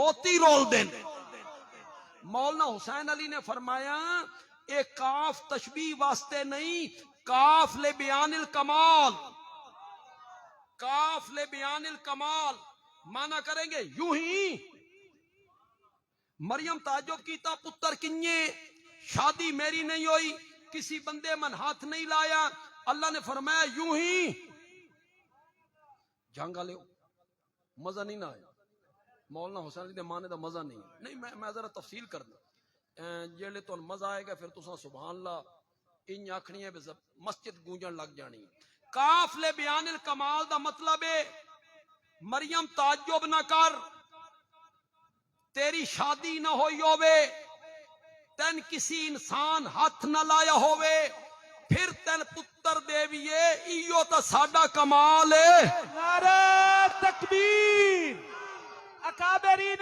اوتی role دین. مولانا حسین علی نے فرمایا ایک کاف تشبیہ واسطے نہیں، کاف لے بیان الکمال، کاف لے بیان الکمال مانا کریں گے یوں ہی. مریم تعجب کیتا پتر کنیے، شادی میری نہیں ہوئی، کسی بندے من ہاتھ نہیں لایا. اللہ نے فرمایا یوں ہی. جھانگا لے مزہ نہیں نہ آیا. مولانا حسین علی دے مانے دا مزہ نہیں. میں ذرا تفصیل کر دوں جیلے تو مزہ آئے گا پھر تساں سبحان اللہ ان آکھنی ہے مسجد گونجن لگ جانی. کاف لے بیان الکمال دا مطلب ہے مریم تعجب نہ کر، تیری شادی نہ ہوئی ہوئے، تین کسی انسان ہاتھ نہ لایا ہوئے، پھر تین پتر دیویے، ایو تا ساڈا کمال ہے. نعرہ تکبیر. اکابرین